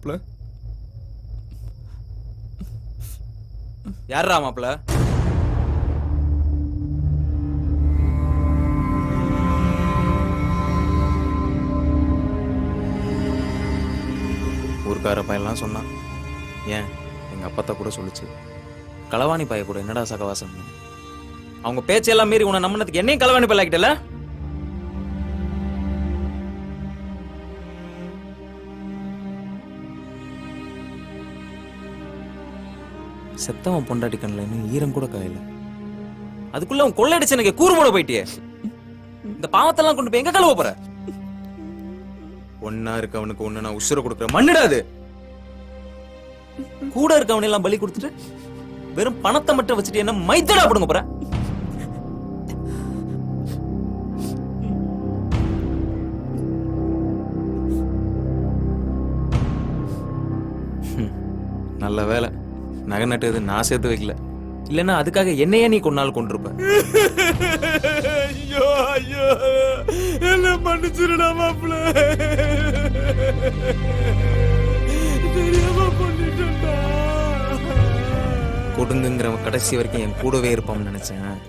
மாப்பிள்ள? யாரா மாப்பிள்ள? ஊருக்கார பையன்லாம் சொன்னான். ஏன் எங்க அப்பத்தா கூட சொல்லுச்சு, களவாணி பைய கூட என்னடா சகவாசம். அவங்க பேச்செல்லாம் மீறி உன்னை நம்பினதுக்கு என்னையும் களவாணி பையன் ஆக்கிட்டல. செத்தவன் பொண்டாட்டி கண்ணில் இன்னும் ஈரம் கூட காயல. அதுக்குள்ள அவன் கொள்ளையடிச்சு எனக்கு கூறுமோட போயிட்டியே. இந்த பாவத்தெல்லாம் கொண்டு போய் எங்க கழுவ போற? ஒன்னா இருக்கவனுக்கு ஒண்ணு நான் உசுர கொடுக்குற மண்ணிடாது. கூட இருக்கவனை எல்லாம் பலி கொடுத்துட்டு வெறும் பணத்தை மட்டும் வச்சுட்டு என்ன மைத்தடா போடுங்க போற? நல்ல வேலை நகை நட்டு நான் சேர்த்து வைக்கல. இல்லன்னா அதுக்காக என்னையே நீ கொண்டால் கொண்டிருப்ப. ஐயோ ஐயோ, என்ன மன்னிச்சிருடா மாப்பிள்ள. தெரியாம பண்ணிட்டேன்டா. கொடுங்குங்கிறவன் கடைசி வரைக்கும் என் கூடவே இருப்பான்னு நினைச்சேன்.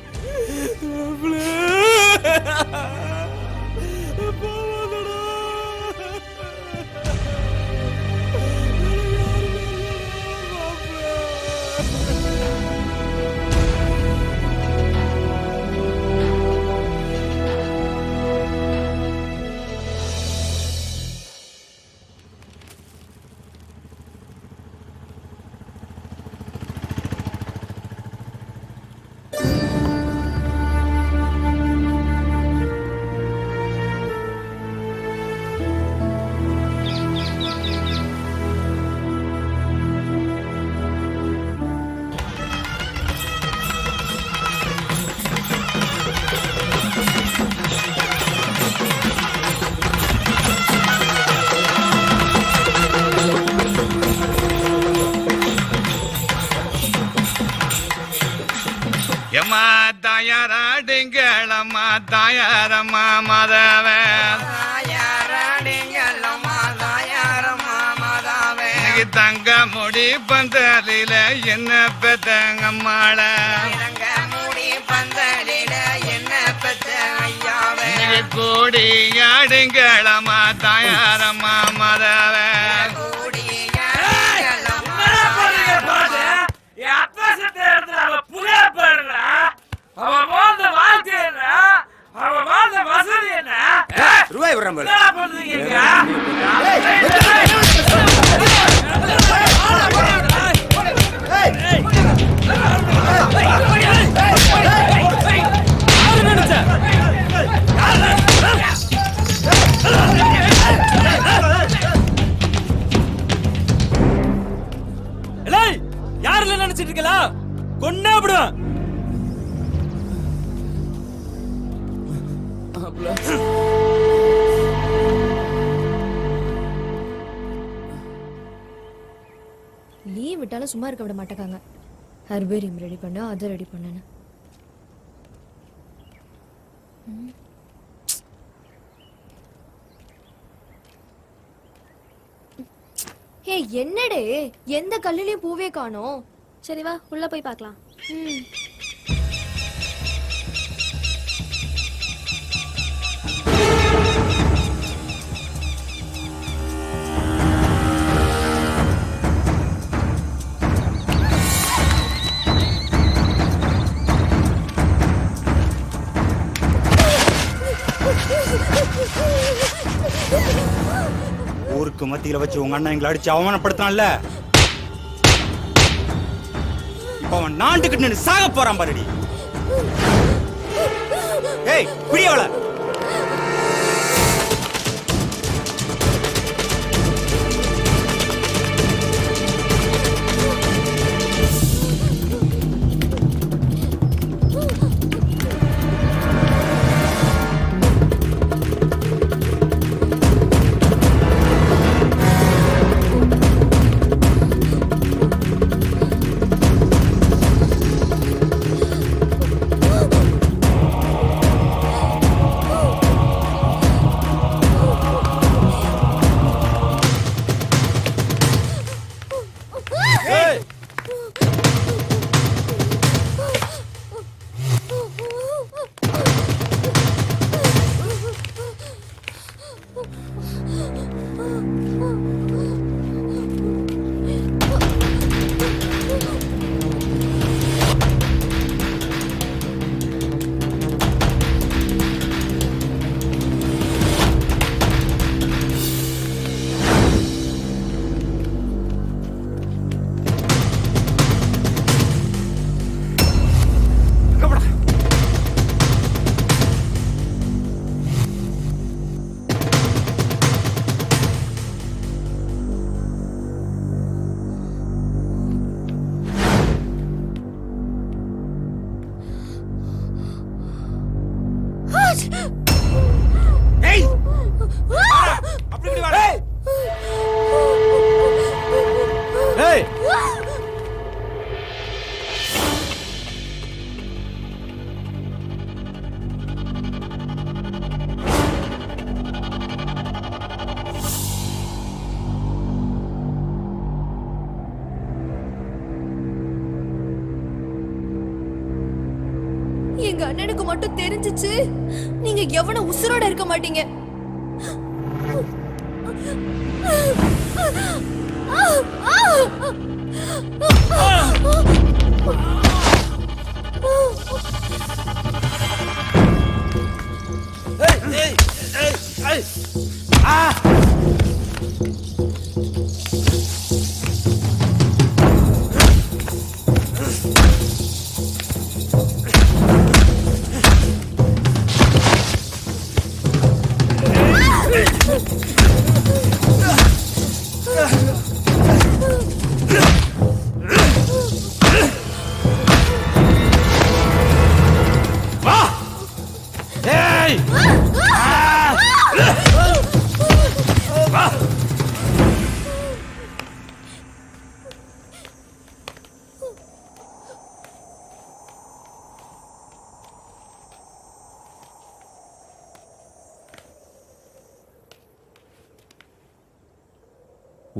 தாயாராடுங்களம்மா தாயாரம்மா மாதாவே, தங்க முடி பந்தலில என்ன பெத்தங்கம்மாள, கூடி ஆடுங்களம்மா தாயாரம்மா மாதாவே. ரூபாய் விடுறேன். யாருல நினைச்சிட்டு இருக்கா? கொண்டா விடுவேன். லீவ் விட்டாலும் சும்மா இருக்க விட மாட்டாங்க. ஹர்பேரியம் ரெடி பண்ண, அதை ரெடி பண்ணு. ஹே, என்னடே எந்த கல்லுலயும் பூவே காணோம். சரி வா உள்ள போய் பார்க்கலாம். ஊருக்கு மத்தியில வச்சு உங்க அண்ணன் எங்களை அடிச்சு அவமானப்படுத்தான்ல, இப்ப அவன் நாண்டுகிட்டு நின்று சாக போறான் பாருடி. ஏய் பிடியவள. மட்டும் தெரிஞ்சிச்சு நீங்க எவன உசுரோட இருக்க மாட்டீங்க.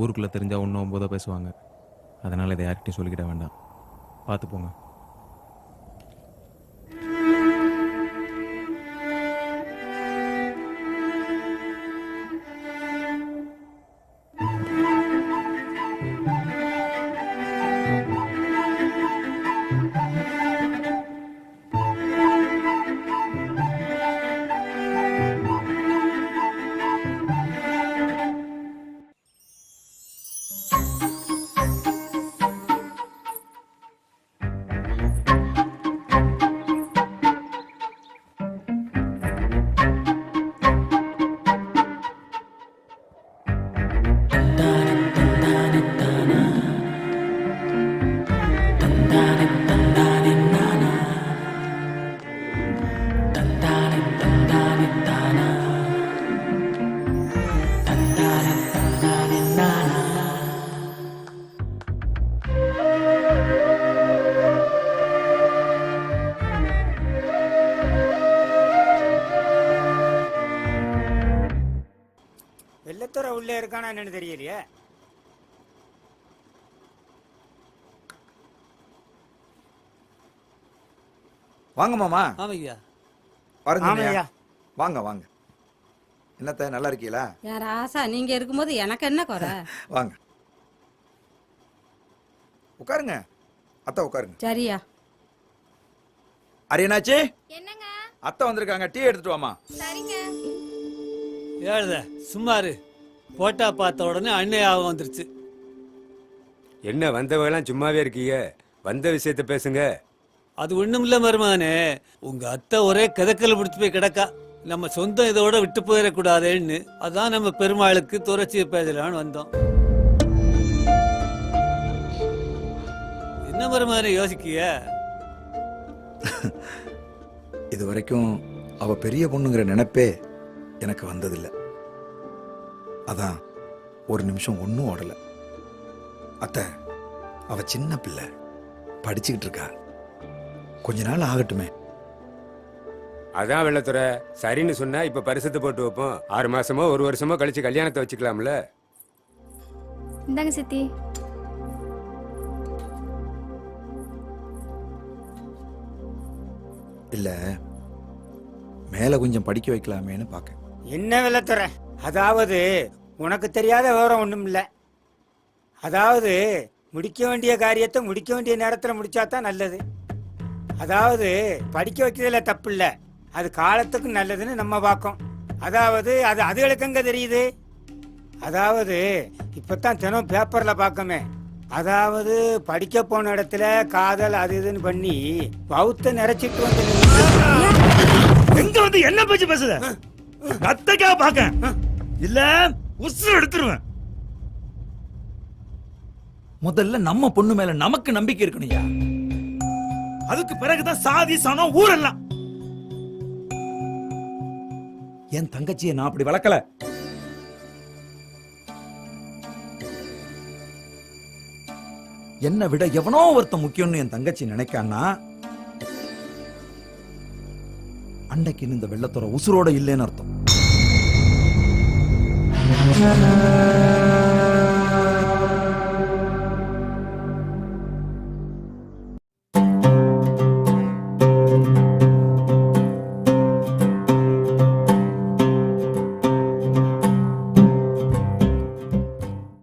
ஊருக்குள்ளே தெரிஞ்சால் ஒன்றும் போதை பேசுவாங்க. அதனால் இதை யார்கிட்டையும் சொல்லிக்கிட வேண்டாம். பார்த்து போங்க. வெள்ளத்துறை உள்ளே இருக்கானா என்னன்னு தெரியலையே. வாங்க மாமா. ஆமையா பாருங்க. வாங்க வாங்க. என்னத்த நல்லா இருக்கீங்களா? யார் ஆசா நீங்க இருக்கும்போது எனக்கு என்ன குறை? வாங்க உட்காருங்க. அத்தை உட்காருங்க. சரியா அரியனாச்சி, என்னங்க? அத்தை வந்திருக்காங்க, டீ எடுத்துட்டு வாமா. சரிங்க. ஏழுத சும்மாரு. போட்டா பார்த்த உடனே அண்ணையாகவும் வந்துருச்சு. என்ன வந்தவங்கலாம் சும்மாவே இருக்கீங்க? வந்த விஷயத்த பேசுங்க. அது ஒண்ணும் இல்ல மருமகனே, உங்க அத்தை ஒரே கிதக்கல் பிடிச்சு போய் கிடக்கா. நம்ம சொந்தம் இதோட விட்டு போயிடக்கூடாதுன்னு அதான் நம்ம பெருமாளுக்கு துறைச்சி பேசலான்னு வந்தோம். என்ன மருமகனே யோசிக்கிய? இது வரைக்கும் அவ பெரிய பொண்ணுங்கிற நினைப்பே எனக்கு வந்ததில்லை. அதான் ஒரு நிமிஷம் ஒன்றும் ஓடல. அத்தை, அவ சின்ன பிள்ளை, படிச்சுக்கிட்டு இருக்கா. கொஞ்ச நாள் ஆகட்டுமே. அதான் வெள்ளத்துறை சரின்னு சொன்னா இப்ப பரிசத்தை போட்டு வைப்போம். 6 மாசமோ 1 வருஷமோ கழிச்சு கல்யாணத்தை வச்சுக்கலாம்ல. இந்தாங்க சித்தி. இல்ல, மேல கொஞ்சம் படிக்க வைக்கலாமேன்னு பாக்க. என்ன வெள்ளத்துறை, அதாவது உனக்கு தெரியாத விவரம் ஒண்ணும் இல்ல. அதாவது முடிக்க வேண்டிய காரியத்தை முடிக்க வேண்டிய நேரத்தில் முடிச்சாதான் நல்லது. அதாவது படிக்க வைக்கிறதுல தப்பு இல்லை, அது காலத்துக்கு நல்லதுன்னு நம்ம பார்க்கோம். அதாவது அது அதுகளுக்கு எங்க தெரியுது? அதாவது இப்பதான் தினம் பேப்பர்ல பார்க்கமே. அதாவது படிக்க போன இடத்துல காதல் அது இதுன்னு பண்ணி பௌத்த நிறைச்சிட்டு வந்து எங்க வந்து என்ன பேச்சு பேசுத? கத்தக்கா பாக்க இல்ல உசுறு எடுத்துருவேன். முதல்ல நம்ம பொண்ணு மேல நமக்கு நம்பிக்கை இருக்கணும்யா. அதுக்கு பிறகுதான் சாதி சனம் ஊரெல்லாம். என் தங்கச்சியை நான் அப்படி வளர்க்கல. என்னை விட எவனோ ஒருத்தன் முக்கியம்னு என் தங்கச்சி நினைக்கான்னா அன்னைக்கு இந்த வெள்ளத்தோட உசுரோட இல்லைன்னு அர்த்தம்.